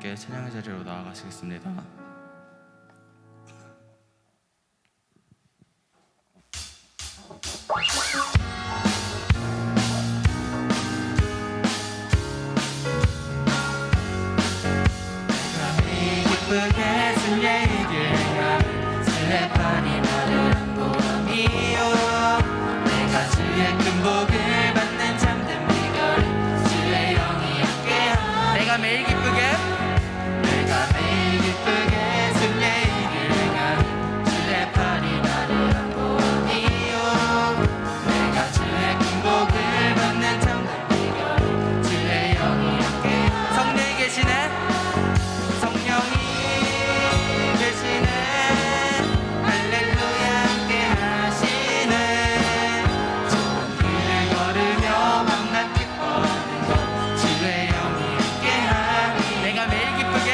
함께 찬양의 자리로 나아가시겠습니다. 기쁘게 주의 일을 슬레판이 나를 보람이요 내가 주의 큰 복을 받는 잠든 비결 주의 영이 함께함 내가 매일 기쁘게 주의 일을 행함 슬레판이 나를 보람이요 내가 주의 큰 복을 받는 잠든 비결 주의 영이 함께함 성령이 계시네. 성령이 계시네 할렐루야 함께 하시네 좋은 길을 걸으며 밤낮 기뻐하는 것 주의 영이 함께 하니 내가 매일 기쁘게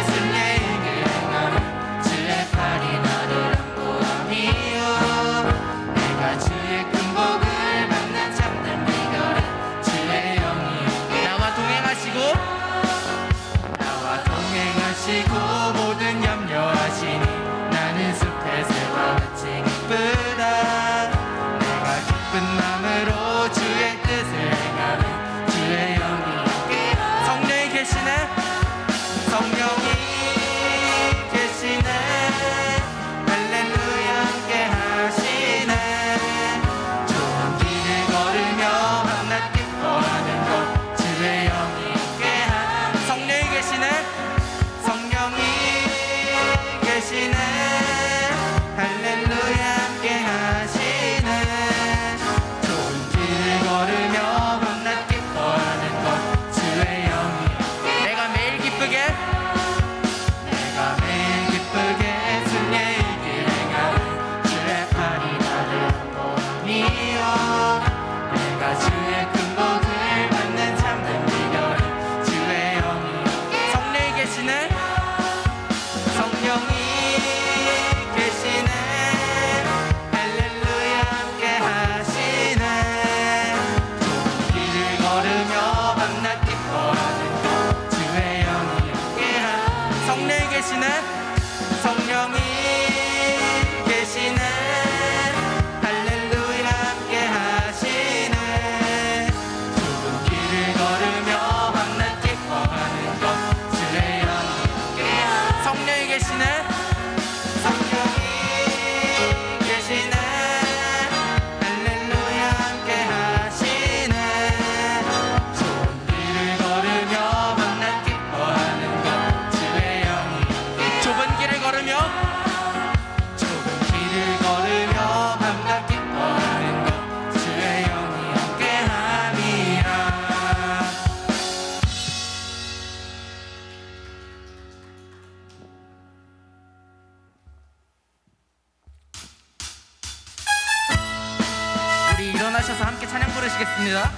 순례의 행함 주의 팔이 나를 안보함이요 내가 주의 큰 복을 받는 참된 비결은 주의 영이 함께 나와 동행하시고 나와 동행하시고 모든 염려하시니 나는 숲의 새와 같이 기쁘다 내가 기쁜 마음으로 주의 뜻을 행하는 주의 영이 함께하니 성령이 계시네. 성령이 계시네 할렐루야 함께 하시네 좋은 길을 걸으며 밤낮 기뻐하는 것 주의 영이 함께하니 성령이 계시네. 성령이 계시네 할렐루야 함께 하시네 좋은 길을 걸으며 밤낮 기뻐하는 것 주의 영이 내가 매일 기쁘게 내가 매일 기쁘게 순례의 길 행하는 주의 팔이 나를 보니요 내가 주의 큰 복을 받는 참된 비결은 주의 영이 성령이 계시네. 성령이 계시네 할렐루야 함께 하시네 좋은 길을 걸으며 밤낮 기뻐하는 것 주의 영이 함께하니 성령이 계시네. 성령이 계시네 할렐루야 함께 하시네 좋은 길을 걸으며 밤낮 기뻐하는 것 주의 영이 함께하니 성령이 계시네. 성령이 계시네 할렐루야 함께 하시네 좋은 길을 걸으며 밤낮 기뻐하는 것 주의 영이 함께 좁은 길을 걸으며 좁은 길을 걸으며 밤낮 기뻐하는 것 주의 영이 함께함이라 우리 일어나셔서 함께 찬양 부르시겠습니다.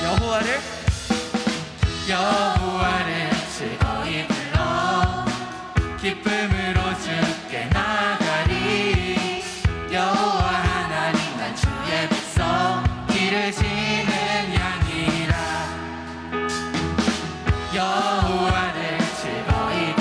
여호와를 여호와를 즐거이 불러 기쁨으로 주께 나가리 여호와 하나님 난 주의 백성 기르시는 양이라 여호와를 즐거이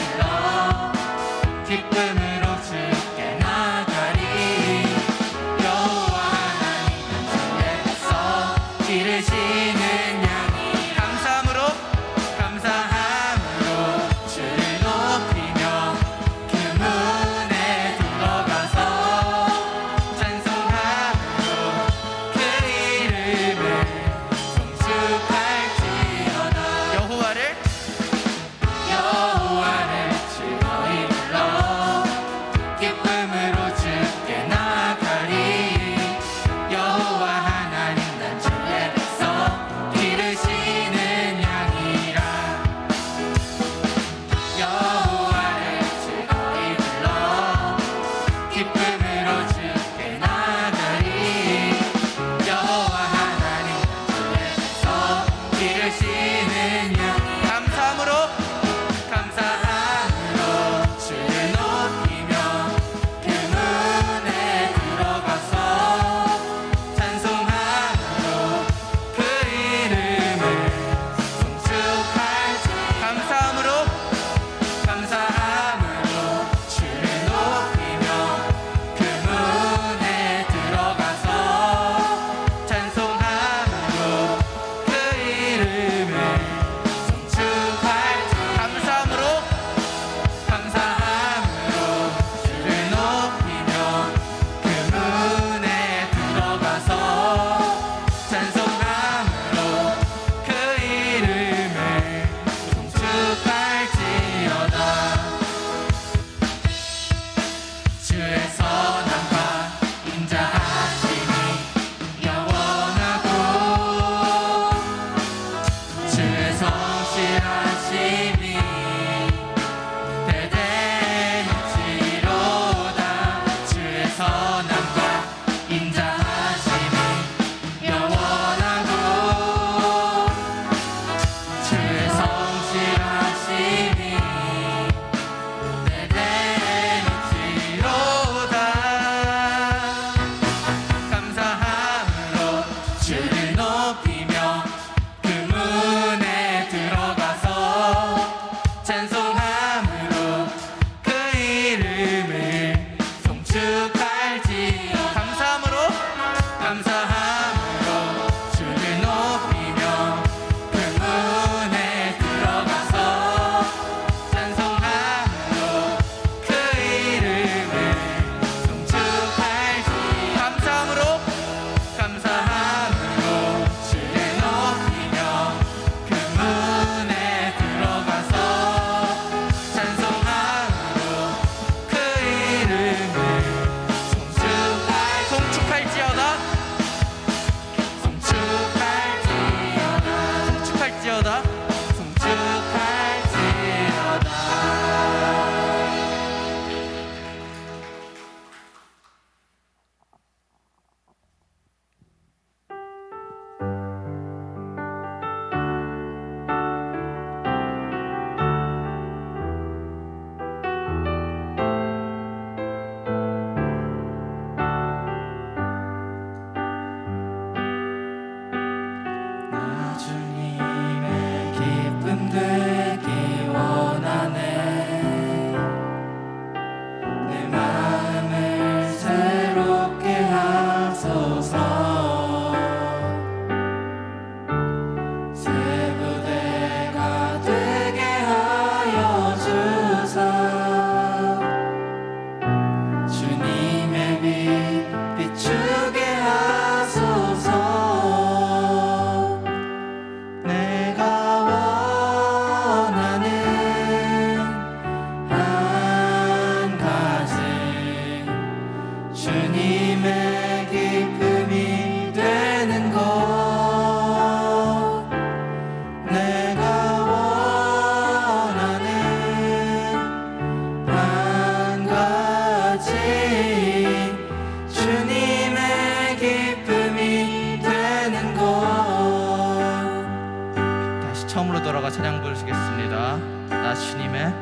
나 주님의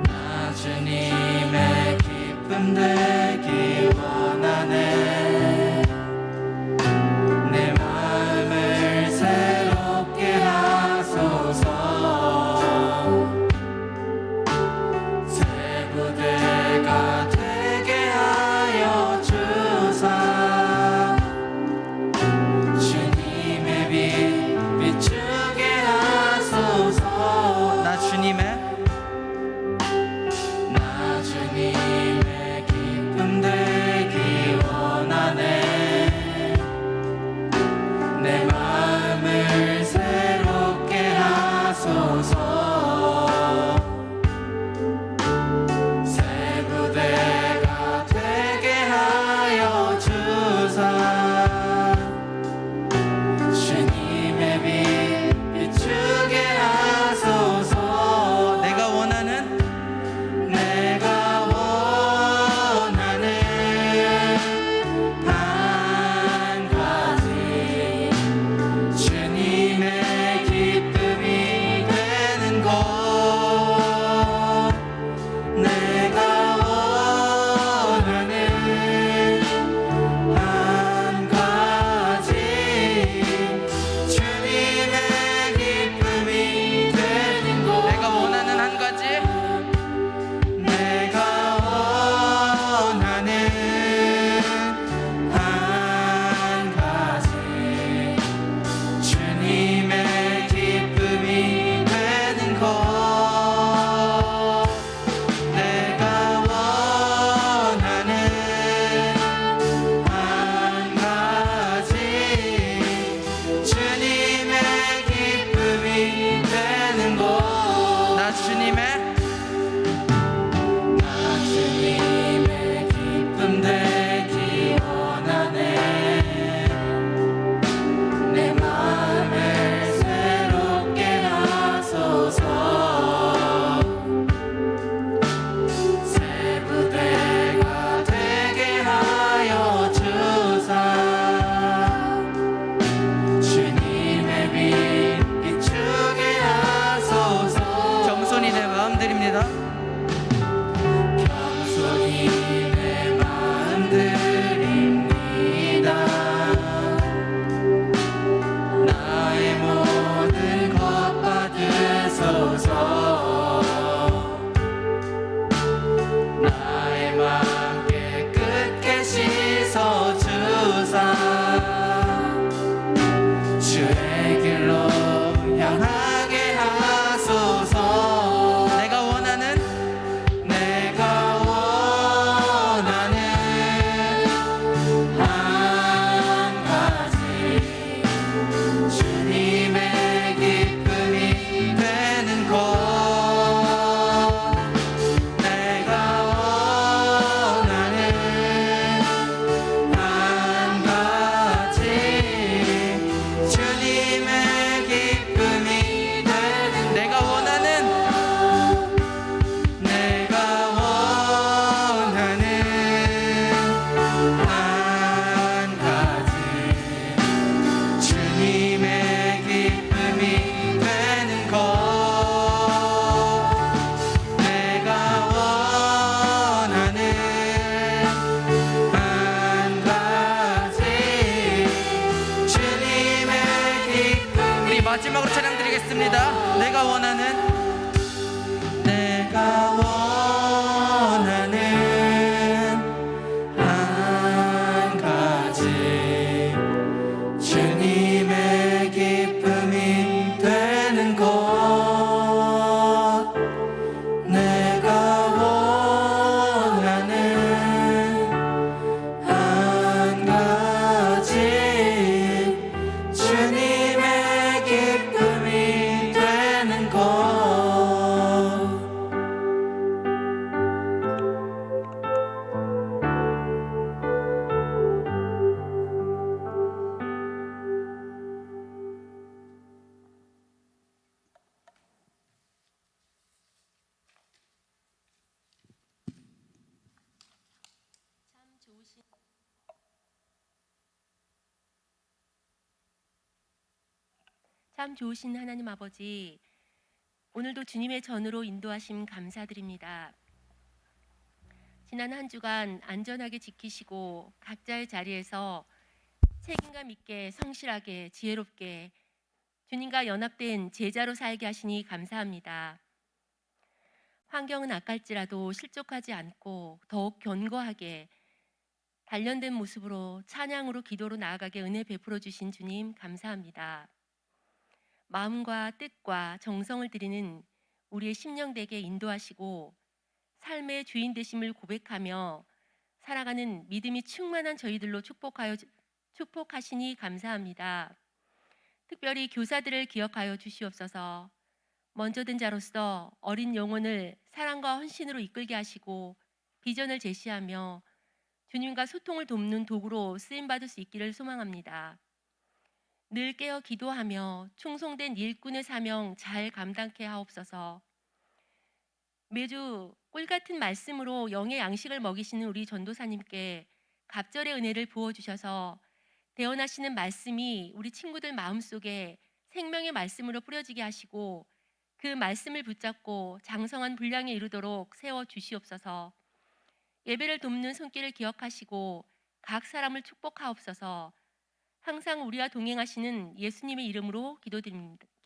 나 주님의 기쁨 되기 원하네. 내 마음을 새롭게 하소서. 새 부대가 되게 하여 주사. 주님의 빛 비추게 하소서. 나 주님의 기쁨 되기 원하네. 내 마음을 새롭게 하소서. 새 부대가 되게 하여 주사. 주님의 빛 비추게 하소서. 내가 원하는 한 가지 주님의 기쁨이 되는 것. 내가 원하는 한 가지 주님의 기쁨이 되는 것. 내가 원하는 한 가지 내가 원하는 한 가지 주님의 기쁨이 되는 것. 내가 원하는 한 가지 주님의 기쁨이 되는 것. 나 주님의 주님의 기쁨 되기 원하네. 내 마음을 새롭게 하소서. 새 부대가 되게 하여 주사. 주님의 빛 비추게 하소서. 겸손히 내 마음 드립니다. 겸손히 내 마음 드립니다. 나의 모든 것 받으소서. 나의 마음 깨끗게 씻어 주사. 주의 길로 향하게 하소서. 내가 원하는 내가 원하는 한 가지 주님의 기쁨이 되는 것. 내가 원하는 한 가지 주님의 기쁨이 되는 것. 내가 원하는 내가 원하는 한 가지 주님의 기쁨이 되는 것. 내가 원하는 한 가지 주님의 기쁨이. 우리 마지막으로 찬양 드리겠습니다. 내가 원하는 내가 원하는 한 가지 주님의 기쁨이 되는 것. 내가 원하는 한 가지 주님의 기쁨이 되는 것. 참 좋으신 하나님 아버지, 오늘도 주님의 전으로 인도하심 감사드립니다. 지난 한 주간 안전하게 지키시고 각자의 자리에서 책임감 있게 성실하게 지혜롭게 주님과 연합된 제자로 살게 하시니 감사합니다. 환경은 악할지라도 실족하지 않고 더욱 견고하게 단련된 모습으로 찬양으로 기도로 나아가게 은혜 베풀어 주신 주님 감사합니다. 마음과 뜻과 정성을 드리는 우리의 심령되게 인도하시고 삶의 주인 되심을 고백하며 살아가는 믿음이 충만한 저희들로 축복하시니 감사합니다. 특별히 교사들을 기억하여 주시옵소서. 먼저 든 자로서 어린 영혼을 사랑과 헌신으로 이끌게 하시고 비전을 제시하며 주님과 소통을 돕는 도구로 쓰임받을 수 있기를 소망합니다. 늘 깨어 기도하며 충성된 일꾼의 사명 잘 감당케 하옵소서. 매주 꿀같은 말씀으로 영의 양식을 먹이시는 우리 전도사님께 갑절의 은혜를 부어주셔서 대언하시는 말씀이 우리 친구들 마음속에 생명의 말씀으로 뿌려지게 하시고 그 말씀을 붙잡고 장성한 분량에 이르도록 세워주시옵소서. 예배를 돕는 손길을 기억하시고 각 사람을 축복하옵소서. 항상 우리와 동행하시는 예수님의 이름으로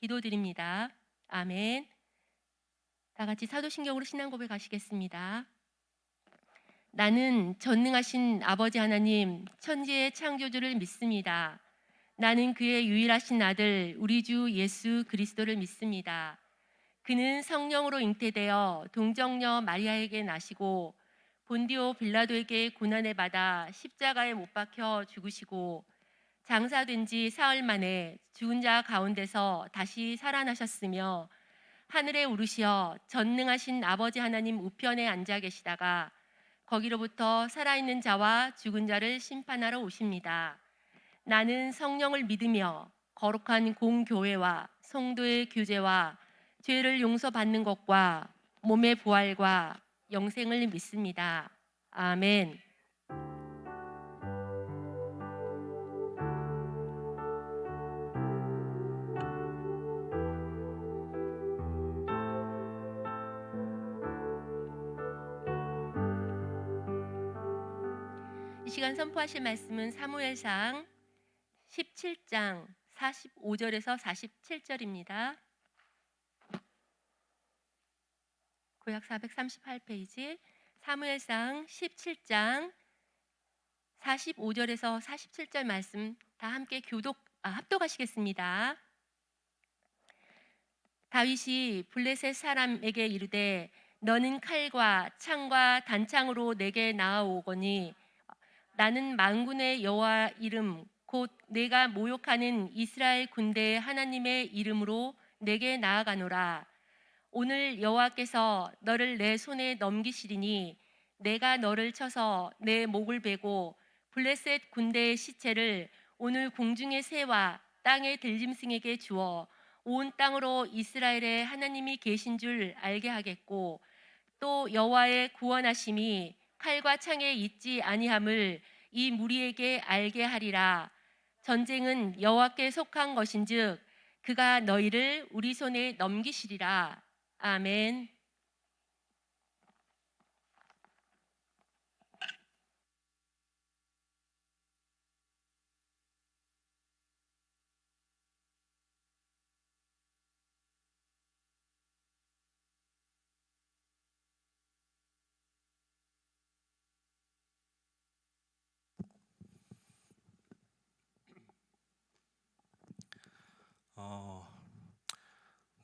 기도드립니다. 아멘. 다 같이 사도신경으로 신앙 고백하시겠습니다. 나는 전능하신 아버지 하나님 천지의 창조주를 믿습니다. 나는 그의 유일하신 아들 우리 주 예수 그리스도를 믿습니다. 그는 성령으로 잉태되어 동정녀 마리아에게 나시고 본디오 빌라도에게 고난을 받아 십자가에 못 박혀 죽으시고 장사된 지 사흘 만에 죽은 자 가운데서 다시 살아나셨으며 하늘에 오르시어 전능하신 아버지 하나님 우편에 앉아 계시다가 거기로부터 살아있는 자와 죽은 자를 심판하러 오십니다. 나는 성령을 믿으며 거룩한 공교회와 성도의 교제와 죄를 용서받는 것과 몸의 부활과 영생을 믿습니다. 아멘. 이 시간 선포하실 말씀은 사무엘상 17장 45절에서 47절입니다. 구약 438페이지 사무엘상 17장 45절에서 47절 말씀 다 함께 합독하시겠습니다. 다윗이 블레셋 사람에게 이르되 너는 칼과 창과 단창으로 내게 나아오거니 나는 만군의 여호와 이름 곧 내가 모욕하는 이스라엘 군대의 하나님의 이름으로 내게 나아가노라. 오늘 여호와께서 너를 내 손에 넘기시리니 내가 너를 쳐서 내 목을 베고 블레셋 군대의 시체를 오늘 공중의 새와 땅의 들짐승에게 주어 온 땅으로 이스라엘의 하나님이 계신 줄 알게 하겠고 또 여호와의 구원하심이 칼과 창에 있지 아니함을 이 무리에게 알게 하리라. 전쟁은 여호와께 속한 것인즉 그가 너희를 우리 손에 넘기시리라. 아멘.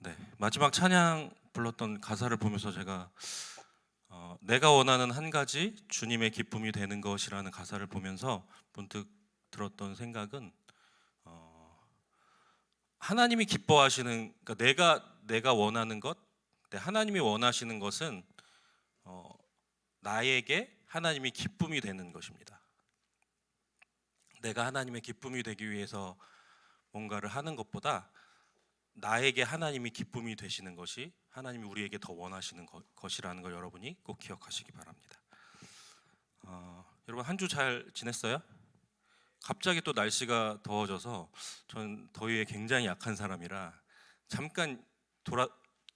네, 마지막 찬양 불렀던 가사를 보면서 제가 내가 원하는 한 가지 주님의 기쁨이 되는 것이라는 가사를 보면서 문득 들었던 생각은 하나님이 기뻐하시는, 그러니까 내가 원하는 것, 하나님이 원하시는 것은 나에게 하나님이 기쁨이 되는 것입니다. 내가 하나님의 기쁨이 되기 위해서 뭔가를 하는 것보다 나에게 하나님이 기쁨이 되시는 것이 하나님이 우리에게 더 원하시는 것이라는 걸 여러분이 꼭 기억하시기 바랍니다. 여러분 한 주 잘 지냈어요? 갑자기 또 날씨가 더워져서 전 더위에 굉장히 약한 사람이라 잠깐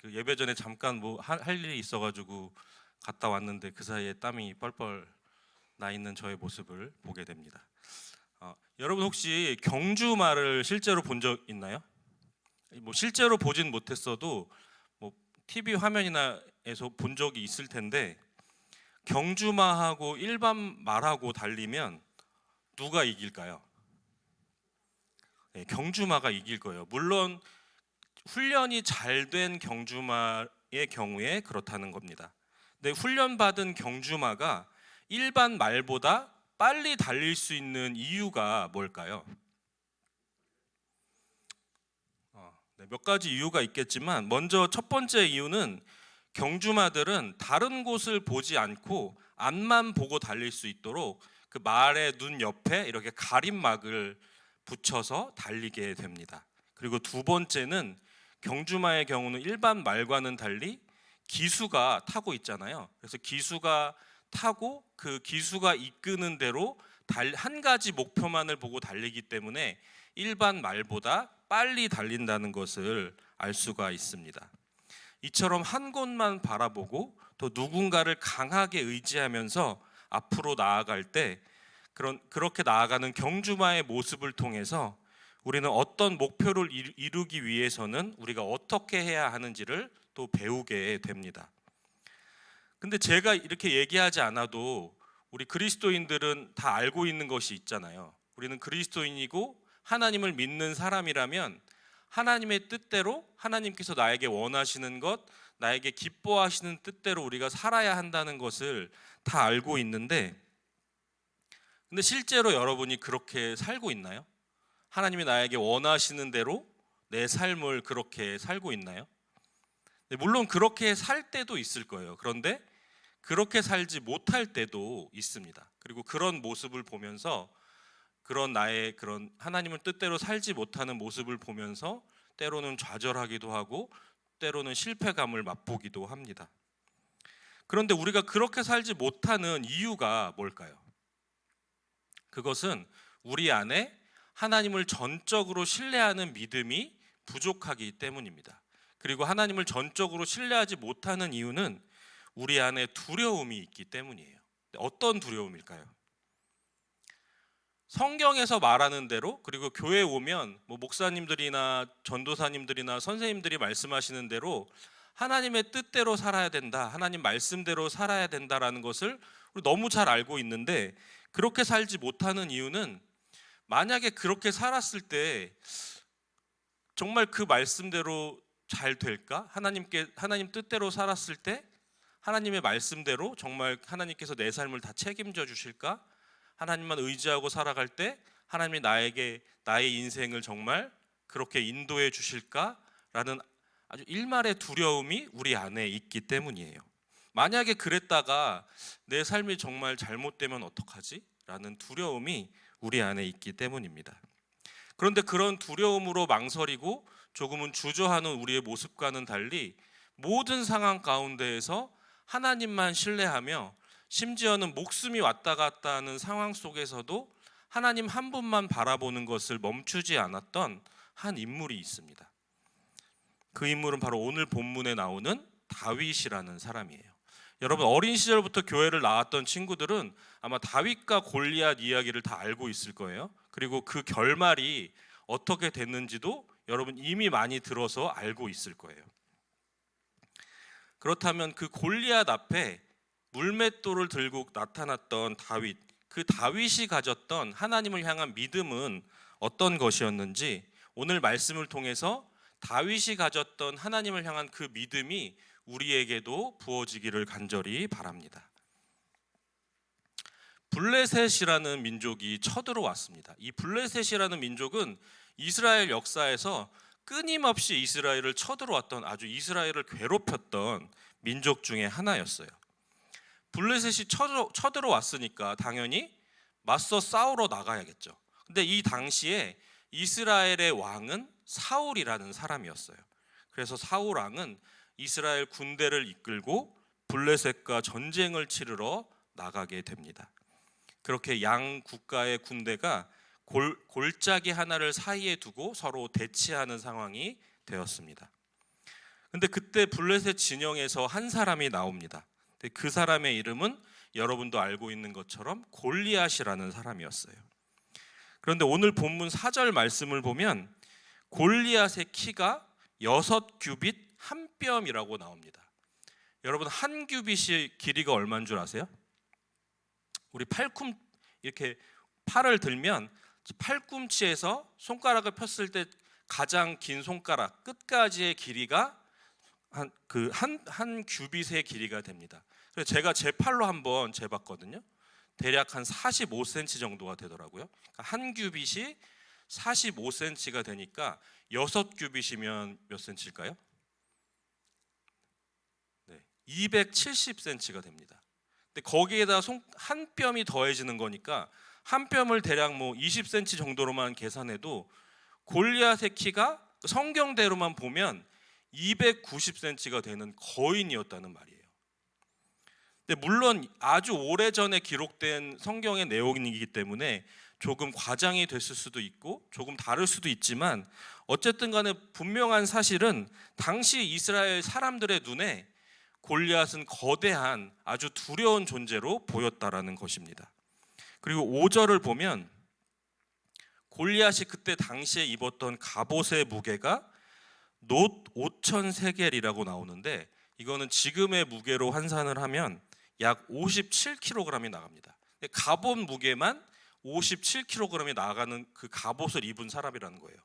그 예배 전에 잠깐 뭐 할 일이 있어가지고 갔다 왔는데 그 사이에 땀이 뻘뻘 나 있는 저의 모습을 보게 됩니다. 여러분 혹시 경주마를 실제로 본 적 있나요? 뭐 실제로 보진 못했어도 뭐 TV 화면이나에서 본 적이 있을 텐데, 경주마하고 일반 말하고 달리면 누가 이길까요? 네, 경주마가 이길 거예요. 물론 훈련이 잘 된 경주마의 경우에 그렇다는 겁니다. 근데 훈련받은 경주마가 일반 말보다 빨리 달릴 수 있는 이유가 뭘까요? 네, 몇 가지 이유가 있겠지만, 먼저 첫 번째 이유는 경주마들은 다른 곳을 보지 않고 앞만 보고 달릴 수 있도록 그 말의 눈 옆에 이렇게 가림막을 붙여서 달리게 됩니다. 그리고 두 번째는 경주마의 경우는 일반 말과는 달리 기수가 타고 있잖아요. 그래서 기수가 타고 그 기수가 이끄는 대로 한 가지 목표만을 보고 달리기 때문에 일반 말보다 빨리 달린다는 것을 알 수가 있습니다. 이처럼 한 곳만 바라보고 또 누군가를 강하게 의지하면서 앞으로 나아갈 때, 그렇게 나아가는 경주마의 모습을 통해서 우리는 어떤 목표를 이루기 위해서는 우리가 어떻게 해야 하는지를 또 배우게 됩니다. 근데 제가 이렇게 얘기하지 않아도 우리 그리스도인들은 다 알고 있는 것이 있잖아요. 우리는 그리스도인이고 하나님을 믿는 사람이라면 하나님의 뜻대로, 하나님께서 나에게 원하시는 것, 나에게 기뻐하시는 뜻대로 우리가 살아야 한다는 것을 다 알고 있는데, 근데 실제로 여러분이 그렇게 살고 있나요? 하나님이 나에게 원하시는 대로 내 삶을 그렇게 살고 있나요? 물론 그렇게 살 때도 있을 거예요. 그런데 그렇게 살지 못할 때도 있습니다. 그리고 그런 모습을 보면서, 그런 나의 그런 하나님을 뜻대로 살지 못하는 모습을 보면서 때로는 좌절하기도 하고 때로는 실패감을 맛보기도 합니다. 그런데 우리가 그렇게 살지 못하는 이유가 뭘까요? 그것은 우리 안에 하나님을 전적으로 신뢰하는 믿음이 부족하기 때문입니다. 그리고 하나님을 전적으로 신뢰하지 못하는 이유는 우리 안에 두려움이 있기 때문이에요. 어떤 두려움일까요? 성경에서 말하는 대로, 그리고 교회에 오면 뭐 목사님들이나 전도사님들이나 선생님들이 말씀하시는 대로 하나님의 뜻대로 살아야 된다, 하나님 말씀대로 살아야 된다라는 것을 우리 너무 잘 알고 있는데, 그렇게 살지 못하는 이유는 만약에 그렇게 살았을 때 정말 그 말씀대로 잘 될까? 하나님 뜻대로 살았을 때 하나님의 말씀대로 정말 하나님께서 내 삶을 다 책임져 주실까? 하나님만 의지하고 살아갈 때 하나님이 나의 인생을 정말 그렇게 인도해 주실까라는 아주 일말의 두려움이 우리 안에 있기 때문이에요. 만약에 그랬다가 내 삶이 정말 잘못되면 어떡하지? 라는 두려움이 우리 안에 있기 때문입니다. 그런데 그런 두려움으로 망설이고 조금은 주저하는 우리의 모습과는 달리, 모든 상황 가운데에서 하나님만 신뢰하며 심지어는 목숨이 왔다 갔다 하는 상황 속에서도 하나님 한 분만 바라보는 것을 멈추지 않았던 한 인물이 있습니다. 그 인물은 바로 오늘 본문에 나오는 다윗이라는 사람이에요. 여러분, 어린 시절부터 교회를 나왔던 친구들은 아마 다윗과 골리앗 이야기를 다 알고 있을 거예요. 그리고 그 결말이 어떻게 됐는지도 여러분 이미 많이 들어서 알고 있을 거예요. 그렇다면 그 골리앗 앞에 물맷돌을 들고 나타났던 다윗, 그 다윗이 가졌던 하나님을 향한 믿음은 어떤 것이었는지, 오늘 말씀을 통해서 다윗이 가졌던 하나님을 향한 그 믿음이 우리에게도 부어지기를 간절히 바랍니다. 블레셋이라는 민족이 쳐들어왔습니다. 이 블레셋이라는 민족은 이스라엘 역사에서 끊임없이 이스라엘을 쳐들어왔던, 아주 이스라엘을 괴롭혔던 민족 중에 하나였어요. 블레셋이 쳐들어왔으니까 당연히 맞서 싸우러 나가야겠죠. 근데 이 당시에 이스라엘의 왕은 사울이라는 사람이었어요. 그래서 사울 왕은 이스라엘 군대를 이끌고 블레셋과 전쟁을 치르러 나가게 됩니다. 그렇게 양 국가의 군대가 골짜기 하나를 사이에 두고 서로 대치하는 상황이 되었습니다. 근데 그때 블레셋 진영에서 한 사람이 나옵니다. 근데 그 사람의 이름은 여러분도 알고 있는 것처럼 골리앗이라는 사람이었어요. 그런데 오늘 본문 4절 말씀을 보면 골리앗의 키가 6규빗 한 뼘이라고 나옵니다. 여러분, 한 규빗이 길이가 얼마인 줄 아세요? 우리 팔꿈, 이렇게 팔을 들면 팔꿈치에서 손가락을 폈을 때 가장 긴 손가락 끝까지의 길이가 한 규빗의 길이가 됩니다. 그래서 제가 제 팔로 한번 재봤거든요. 대략 한 45cm 정도가 되더라고요. 그러니까 한 규빗이 45cm가 되니까 6규빗이면 몇 cm일까요? 네, 270cm가 됩니다. 근데 거기에다 한 뼘이 더해지는 거니까 한 뼘을 대략 뭐 20cm 정도로만 계산해도 골리앗의 키가 성경대로만 보면 290cm가 되는 거인이었다는 말이에요. 근데 물론 아주 오래전에 기록된 성경의 내용이기 때문에 조금 과장이 됐을 수도 있고 조금 다를 수도 있지만 어쨌든 간에 분명한 사실은 당시 이스라엘 사람들의 눈에 골리앗은 거대한 아주 두려운 존재로 보였다라는 것입니다. 그리고 5절을 보면 골리앗이 그때 당시에 입었던 갑옷의 무게가 놋 5,000세겔이라고 나오는데 이거는 지금의 무게로 환산을 하면 약 57kg이 나갑니다. 갑옷 무게만 57kg이 나가는 그 갑옷을 입은 사람이라는 거예요.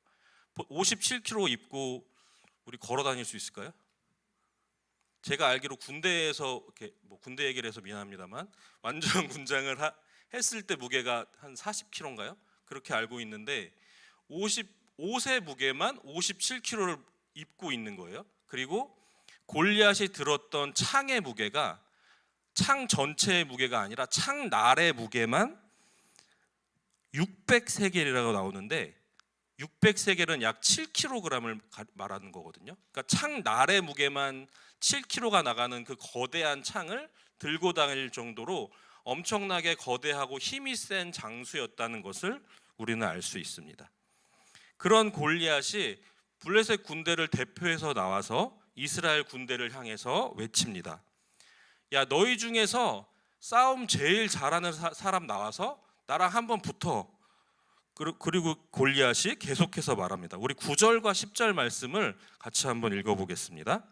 57kg 입고 우리 걸어 다닐 수 있을까요? 제가 알기로 군대에서 이렇게 군대 얘기를 해서 미안합니다만 완전 군장을 했을 때 무게가 한 40kg인가요? 그렇게 알고 있는데 옷의 무게만 57kg를 입고 있는 거예요. 그리고 골리앗이 들었던 창의 무게가 창 전체의 무게가 아니라 창날의 무게만 600세겔이라고 나오는데 600세겔은 약 7kg을 말하는 거거든요. 그러니까 창날의 무게만 7kg가 나가는 그 거대한 창을 들고 다닐 정도로 엄청나게 거대하고 힘이 센 장수였다는 것을 우리는 알 수 있습니다. 그런 골리앗이 블레셋 군대를 대표해서 나와서 이스라엘 군대를 향해서 외칩니다. 야, 너희 중에서 싸움 제일 잘하는 사람 나와서 나랑 한번 붙어. 그리고 골리앗이 계속해서 말합니다. 우리 9절과 10절 말씀을 같이 한번 읽어보겠습니다.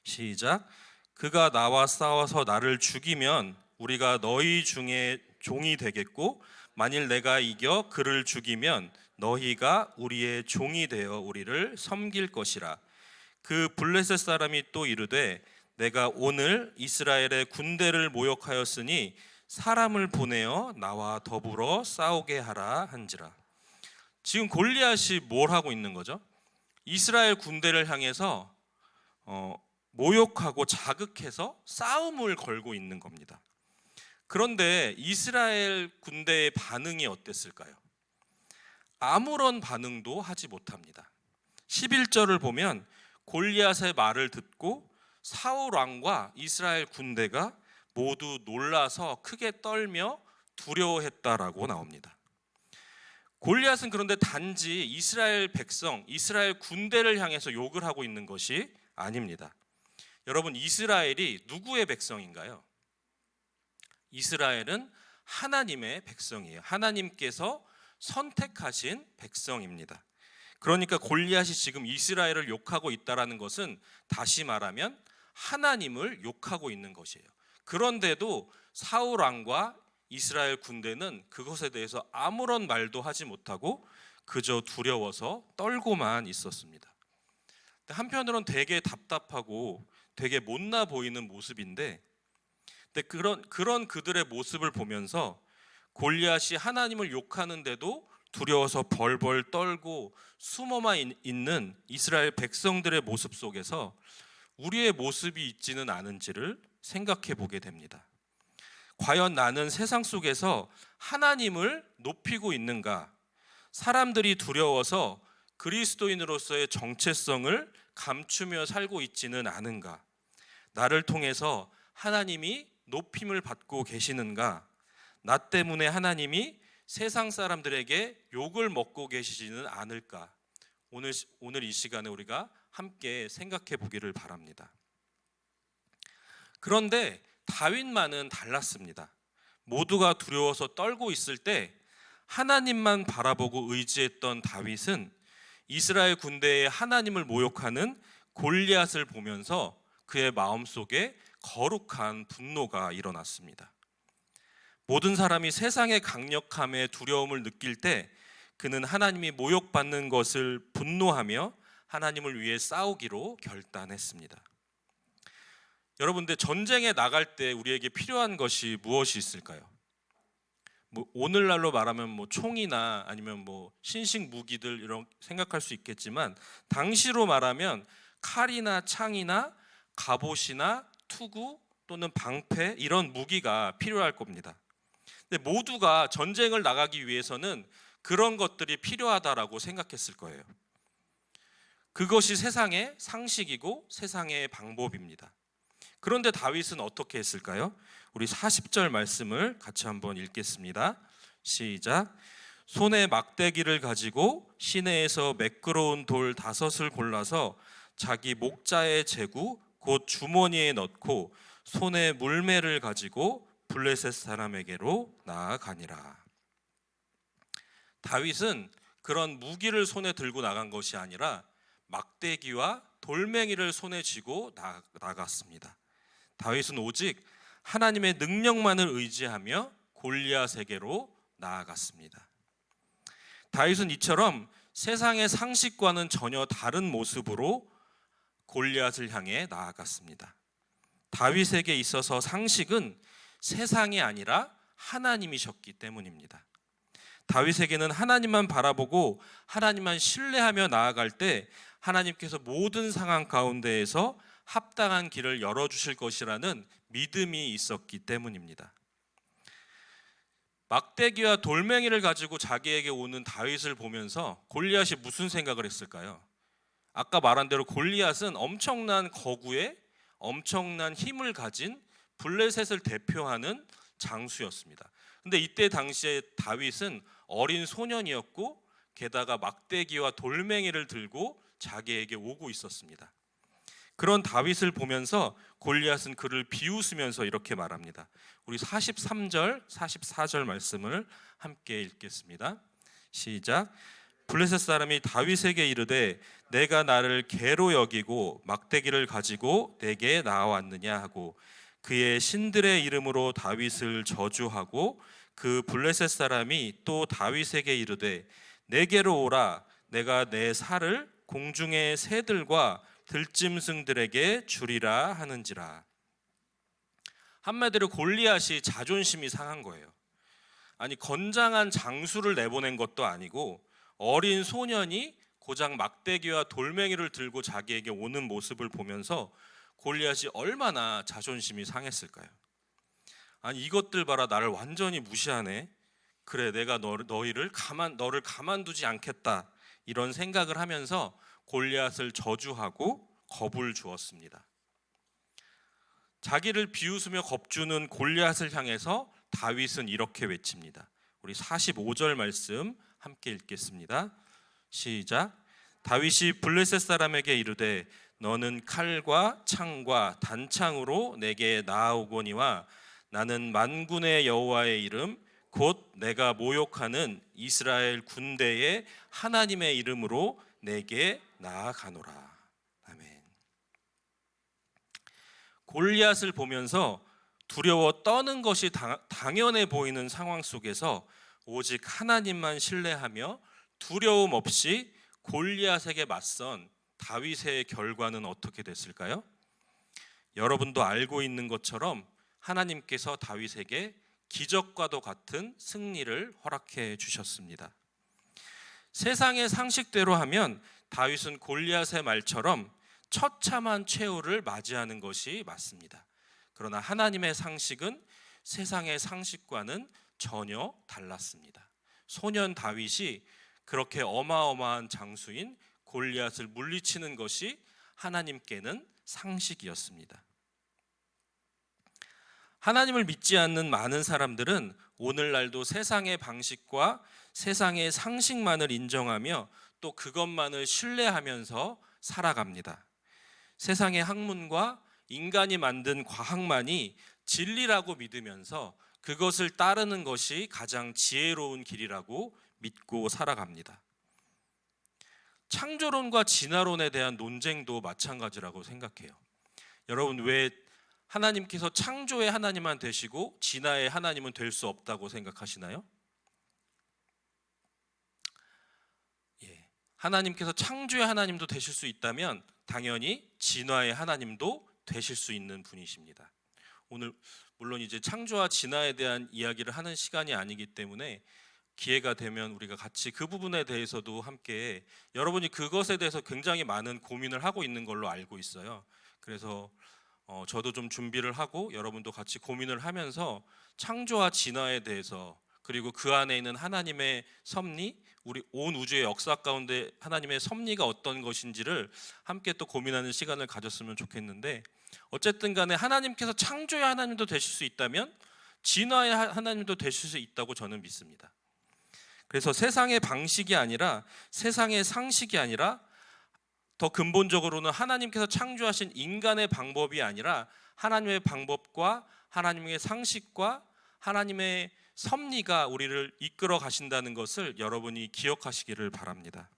시작. 그가 나와 싸워서 나를 죽이면 우리가 너희 중에 종이 되겠고 만일 내가 이겨 그를 죽이면 너희가 우리의 종이 되어 우리를 섬길 것이라. 그 블레셋 사람이 또 이르되 내가 오늘 이스라엘의 군대를 모욕하였으니 사람을 보내어 나와 더불어 싸우게 하라 한지라. 지금 골리앗이 뭘 하고 있는 거죠? 이스라엘 군대를 향해서 모욕하고 자극해서 싸움을 걸고 있는 겁니다. 그런데 이스라엘 군대의 반응이 어땠을까요? 아무런 반응도 하지 못합니다. 11절을 보면 골리앗의 말을 듣고 사울 왕과 이스라엘 군대가 모두 놀라서 크게 떨며 두려워했다라고 나옵니다. 골리앗은 그런데 단지 이스라엘 백성, 이스라엘 군대를 향해서 욕을 하고 있는 것이 아닙니다. 여러분, 이스라엘이 누구의 백성인가요? 이스라엘은 하나님의 백성이에요. 하나님께서 선택하신 백성입니다. 그러니까 골리앗이 지금 이스라엘을 욕하고 있다는 것은 다시 말하면 하나님을 욕하고 있는 것이에요. 그런데도 사울 왕과 이스라엘 군대는 그것에 대해서 아무런 말도 하지 못하고 그저 두려워서 떨고만 있었습니다. 한편으로는 되게 답답하고 되게 못나 보이는 모습인데 그런 그들의 모습을 보면서 골리앗이 하나님을 욕하는데도 두려워서 벌벌 떨고 숨어만 있는 이스라엘 백성들의 모습 속에서 우리의 모습이 있지는 않은지를 생각해 보게 됩니다. 과연 나는 세상 속에서 하나님을 높이고 있는가? 사람들이 두려워서 그리스도인으로서의 정체성을 감추며 살고 있지는 않은가? 나를 통해서 하나님이 높임을 받고 계시는가? 나 때문에 하나님이 세상 사람들에게 욕을 먹고 계시지는 않을까? 오늘 이 시간에 우리가 함께 생각해 보기를 바랍니다. 그런데 다윗만은 달랐습니다. 모두가 두려워서 떨고 있을 때 하나님만 바라보고 의지했던 다윗은 이스라엘 군대에 하나님을 모욕하는 골리앗을 보면서 그의 마음속에 거룩한 분노가 일어났습니다. 모든 사람이 세상의 강력함에 두려움을 느낄 때 그는 하나님이 모욕받는 것을 분노하며 하나님을 위해 싸우기로 결단했습니다. 여러분들, 전쟁에 나갈 때 우리에게 필요한 것이 무엇이 있을까요? 오늘날로 말하면 총이나 아니면 신식 무기들 이런 생각할 수 있겠지만, 당시로 말하면 칼이나 창이나 갑옷이나 투구 또는 방패, 이런 무기가 필요할 겁니다. 근데 모두가 전쟁을 나가기 위해서는 그런 것들이 필요하다라고 생각했을 거예요. 그것이 세상의 상식이고 세상의 방법입니다. 그런데 다윗은 어떻게 했을까요? 우리 40절 말씀을 같이 한번 읽겠습니다. 시작. 손에 막대기를 가지고 시내에서 매끄러운 돌 5을 골라서 자기 목자의 제구 곧 주머니에 넣고 손에 물매를 가지고 블레셋 사람에게로 나아가니라. 다윗은 그런 무기를 손에 들고 나간 것이 아니라 막대기와 돌멩이를 손에 쥐고 나갔습니다. 다윗은 오직 하나님의 능력만을 의지하며 골리앗에게로 나아갔습니다. 다윗은 이처럼 세상의 상식과는 전혀 다른 모습으로 골리앗을 향해 나아갔습니다. 다윗에게 있어서 상식은 세상이 아니라 하나님이셨기 때문입니다. 다윗에게는 하나님만 바라보고 하나님만 신뢰하며 나아갈 때 하나님께서 모든 상황 가운데에서 합당한 길을 열어주실 것이라는 믿음이 있었기 때문입니다. 막대기와 돌멩이를 가지고 자기에게 오는 다윗을 보면서 골리앗이 무슨 생각을 했을까요? 아까 말한 대로 골리앗은 엄청난 거구에 엄청난 힘을 가진 블레셋을 대표하는 장수였습니다. 근데 이때 당시에 다윗은 어린 소년이었고 게다가 막대기와 돌멩이를 들고 자기에게 오고 있었습니다. 그런 다윗을 보면서 골리앗은 그를 비웃으면서 이렇게 말합니다. 우리 43절, 44절 말씀을 함께 읽겠습니다. 시작. 블레셋 사람이 다윗에게 이르되 내가 나를 개로 여기고 막대기를 가지고 내게 나왔느냐 하고 그의 신들의 이름으로 다윗을 저주하고 그 블레셋 사람이 또 다윗에게 이르되 내게로 오라 내가 내 살을 공중의 새들과 들짐승들에게 주리라 하는지라. 한마디로 골리앗이 자존심이 상한 거예요. 아니, 건장한 장수를 내보낸 것도 아니고 어린 소년이 고작 막대기와 돌멩이를 들고 자기에게 오는 모습을 보면서 골리앗이 얼마나 자존심이 상했을까요? 아니, 이것들 봐라, 나를 완전히 무시하네. 그래, 내가 너를 가만두지 않겠다, 이런 생각을 하면서 골리앗을 저주하고 겁을 주었습니다. 자기를 비웃으며 겁주는 골리앗을 향해서 다윗은 이렇게 외칩니다. 우리 45절 말씀 함께 읽겠습니다. 시작. 다윗이 블레셋 사람에게 이르되 너는 칼과 창과 단창으로 내게 나아오거니와 나는 만군의 여호와의 이름 곧 내가 모욕하는 이스라엘 군대의 하나님의 이름으로 내게 나아가노라. 아멘. 골리앗을 보면서 두려워 떠는 것이 당연해 보이는 상황 속에서 오직 하나님만 신뢰하며 두려움 없이 골리앗에게 맞선 다윗의 결과는 어떻게 됐을까요? 여러분도 알고 있는 것처럼 하나님께서 다윗에게 기적과도 같은 승리를 허락해 주셨습니다. 세상의 상식대로 하면 다윗은 골리앗의 말처럼 처참한 최후를 맞이하는 것이 맞습니다. 그러나 하나님의 상식은 세상의 상식과는 전혀 달랐습니다. 소년 다윗이 그렇게 어마어마한 장수인 골리앗을 물리치는 것이 하나님께는 상식이었습니다. 하나님을 믿지 않는 많은 사람들은 오늘날도 세상의 방식과 세상의 상식만을 인정하며 또 그것만을 신뢰하면서 살아갑니다. 세상의 학문과 인간이 만든 과학만이 진리라고 믿으면서 그것을 따르는 것이 가장 지혜로운 길이라고 믿고 살아갑니다. 창조론과 진화론에 대한 논쟁도 마찬가지라고 생각해요. 여러분, 왜 하나님께서 창조의 하나님만 되시고 진화의 하나님은 될 수 없다고 생각하시나요? 하나님께서 창조의 하나님도 되실 수 있다면 당연히 진화의 하나님도 되실 수 있는 분이십니다. 오늘 물론 이제 창조와 진화에 대한 이야기를 하는 시간이 아니기 때문에 기회가 되면 우리가 같이 그 부분에 대해서도 함께, 여러분이 그것에 대해서 굉장히 많은 고민을 하고 있는 걸로 알고 있어요. 그래서 저도 좀 준비를 하고 여러분도 같이 고민을 하면서 창조와 진화에 대해서, 그리고 그 안에 있는 하나님의 섭리, 우리 온 우주의 역사 가운데 하나님의 섭리가 어떤 것인지를 함께 또 고민하는 시간을 가졌으면 좋겠는데, 어쨌든 간에 하나님께서 창조의 하나님도 되실 수 있다면 진화의 하나님도 되실 수 있다고 저는 믿습니다. 그래서 세상의 방식이 아니라, 세상의 상식이 아니라, 더 근본적으로는 하나님께서 창조하신 인간의 방법이 아니라 하나님의 방법과 하나님의 상식과 하나님의 섭리가 우리를 이끌어 가신다는 것을 여러분이 기억하시기를 바랍니다.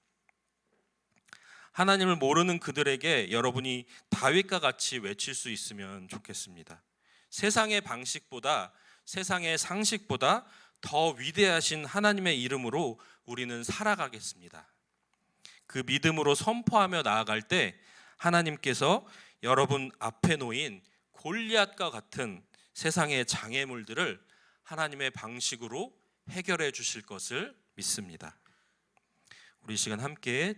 하나님을 모르는 그들에게 여러분이 다윗과 같이 외칠 수 있으면 좋겠습니다. 세상의 방식보다, 세상의 상식보다 더 위대하신 하나님의 이름으로 우리는 살아가겠습니다. 그 믿음으로 선포하며 나아갈 때 하나님께서 여러분 앞에 놓인 골리앗과 같은 세상의 장애물들을 하나님의 방식으로 해결해 주실 것을 믿습니다. 우리 시간 함께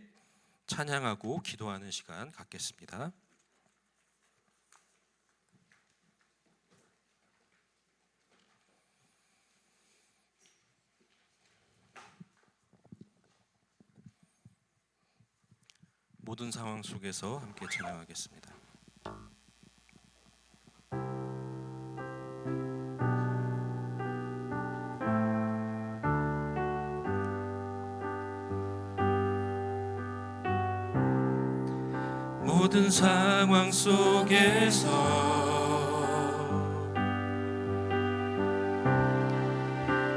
찬양하고 기도하는 시간 갖겠습니다. 모든 상황 속에서 함께 찬양하겠습니다. 모든 상황 속에서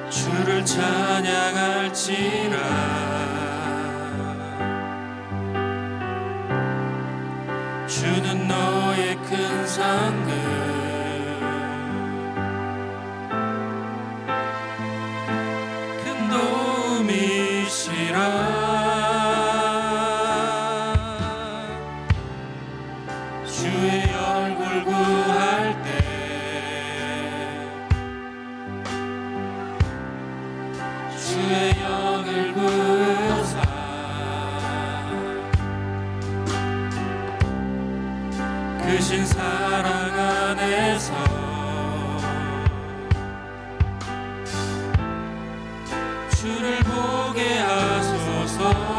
주를 찬양할지라. 주는 너의 큰 상급, 큰 도움이시라. 주의 얼굴 구할 때 주의 영을 구사 크신 사랑 안에서 주를 보게 하소서.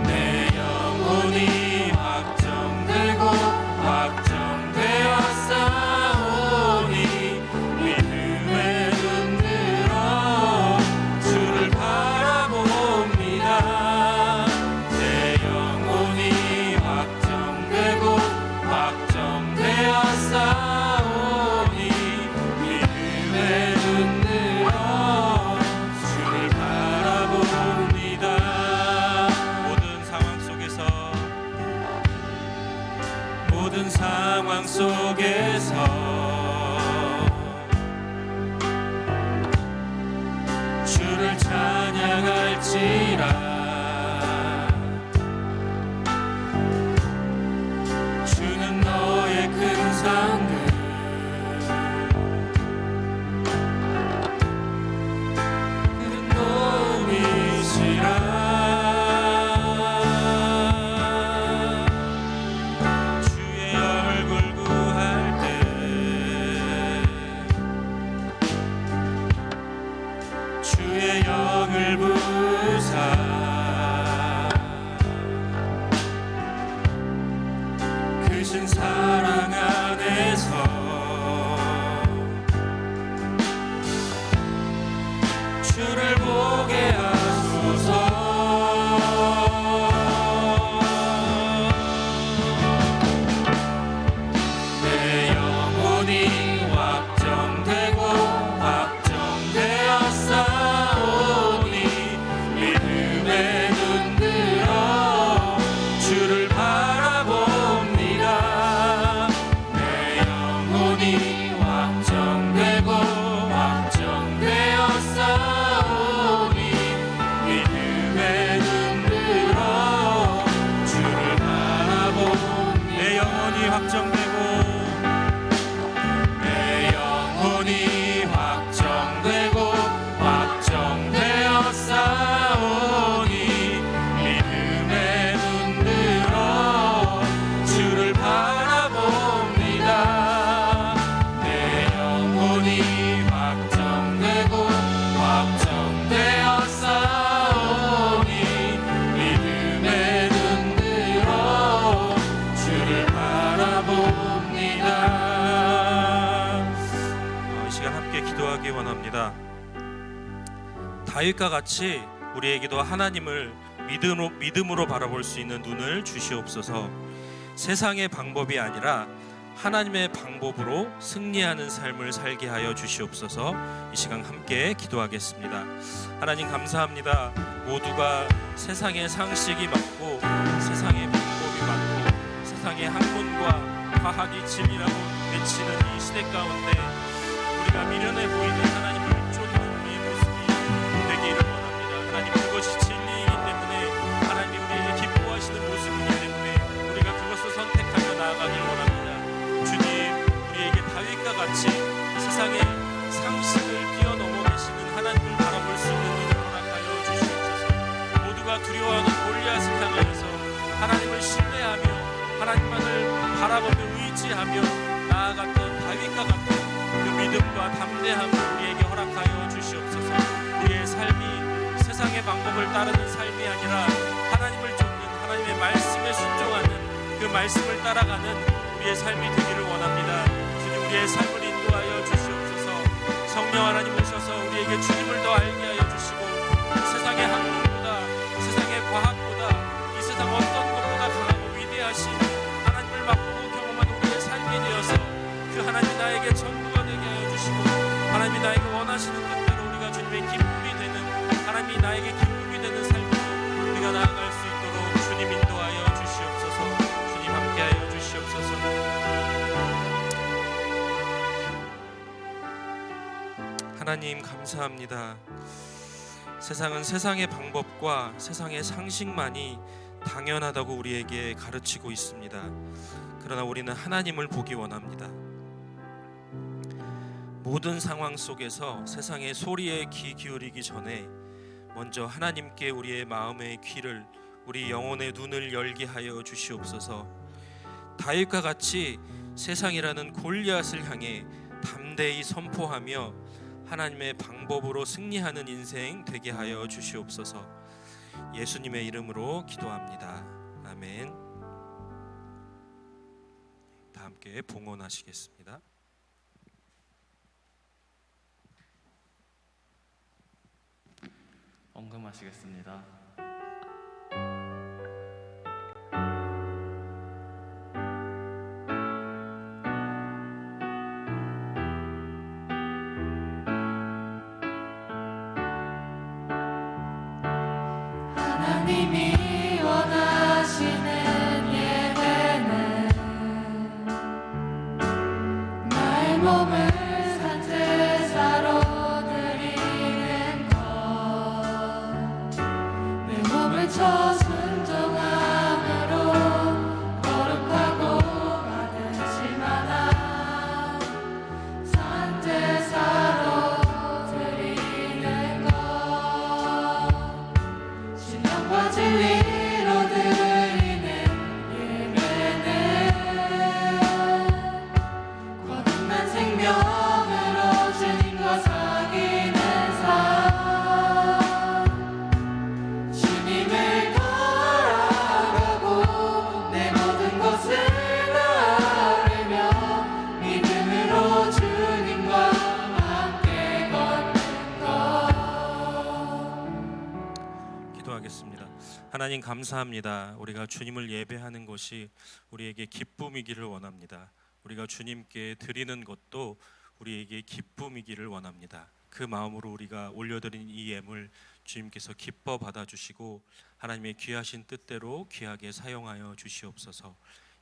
내 영혼이 확정되고 확정되었사오니 믿음에 눈들어 주를 바라봅니다. 내 영혼이 확정되고 확정되었사오니 믿음에 눈들어 주를 바라봅니다. 모든 상황 속에서, 모든 상황 속에서 주를 찬양할지라. 주는 너의 큰 상급, 큰 도움이시라. 주의 얼굴 구할 때 주의 영을 부사 크신 사랑 안에서 주를 원합니다. 다윗과 같이 우리에게도 하나님을 믿음으로 바라볼 수 있는 눈을 주시옵소서. 세상의 방법이 아니라 하나님의 방법으로 승리하는 삶을 살게 하여 주시옵소서. 이 시간 함께 기도하겠습니다. 하나님 감사합니다. 모두가 세상의 상식이 맞고 세상의 방법이 맞고 세상의 학문과 과학이 진리라고 외치는 이 시대 가운데 우리가 미련해 보이는 하나님을 쫓는 우리의 모습이 되기를 원합니다. 하나님, 그것이 진리이기 때문에 하나님이 우리에게 기뻐하시는 모습이기 때문에 우리가 그것을 선택하며 나아가길 원합니다. 주님, 우리에게 다윗과 같이 세상의 상식을 뛰어넘어 계시는 하나님을 바라볼 수 있는 눈을 허락하여 주시옵소서. 모두가 두려워하는 골리앗을 향하여서 하나님을 신뢰하며 하나님만을 바라보며 의지하며 나아갔던 다윗과 같은 그 믿음과 담대함을 우리에게 허락하여 주시옵소서. 우리의 삶이 세상의 방법을 따르는 삶이 아니라 하나님을 쫓는, 하나님의 말씀에 순종하는 그 말씀을 따라가는 우리의 삶이 되기를 원합니다. 주님, 우리의 삶을 인도하여 주시옵소서. 성령 하나님 오셔서 우리에게 주님을 더 알게 하여 주시고 세상의 학문보다, 세상의 과학보다, 이 세상 어떤 것보다 강하고 위대하신 하나님을 맛보고 경험한 우리의 삶이 되어서 그 하나님이 나에게 전부가 되게 하여 주시고 하나님이 나에게 원하시는 뜻대로 우리가 주님의 기쁨이 되는, 하나님이 나에게 기쁨이 되는 삶으로 우리가 나아갈 수 있도록 주님 인도하여 주시옵소서. 주님 함께하여 주시옵소서. 하나님 감사합니다. 세상은 세상의 방법과 세상의 상식만이 당연하다고 우리에게 가르치고 있습니다. 그러나 우리는 하나님을 보기 원합니다. 모든 상황 속에서 세상의 소리에 귀 기울이기 전에 먼저 하나님께 우리의 마음의 귀를, 우리 영혼의 눈을 열게 하여 주시옵소서. 다윗과 같이 세상이라는 골리앗을 향해 담대히 선포하며 하나님의 방법으로 승리하는 인생 되게 하여 주시옵소서. 예수님의 이름으로 기도합니다. 아멘. 다 함께 봉헌하시겠습니다. 언금하시겠습니다. 하나님이 원하시는 예배는 나의 몸을 산제사로 드리는 것, 내 몸을 쳐 순종함으로 거룩하고 받으시마다 산제사로 드리는 것, 신령과 진리로 드리는 예배는 거듭난 생명으로 주님과 사귀는 삶, 주님을 따라가고 내 모든 것을 나르며 믿음으로 주님과 함께 걷는 것. 기도하겠습니다. 하나님 감사합니다. 우리가 주님을 예배하는 것이 우리에게 기쁨이기를 원합니다. 우리가 주님께 드리는 것도 우리에게 기쁨이기를 원합니다. 그 마음으로 우리가 올려드린 이 예물 주님께서 기뻐 받아주시고 하나님의 귀하신 뜻대로 귀하게 사용하여 주시옵소서.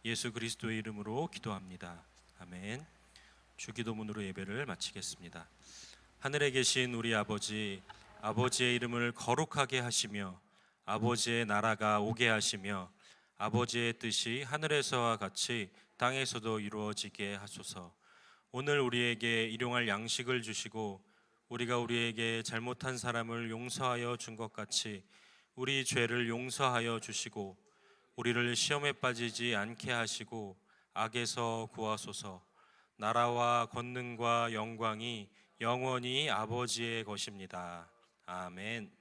예수 그리스도의 이름으로 기도합니다. 아멘. 주기도문으로 예배를 마치겠습니다. 하늘에 계신 우리 아버지, 아버지의 이름을 거룩하게 하시며 아버지의 나라가 오게 하시며 아버지의 뜻이 하늘에서와 같이 땅에서도 이루어지게 하소서. 오늘 우리에게 일용할 양식을 주시고 우리가 우리에게 잘못한 사람을 용서하여 준 것 같이 우리 죄를 용서하여 주시고 우리를 시험에 빠지지 않게 하시고 악에서 구하소서. 나라와 권능과 영광이 영원히 아버지의 것입니다. 아멘.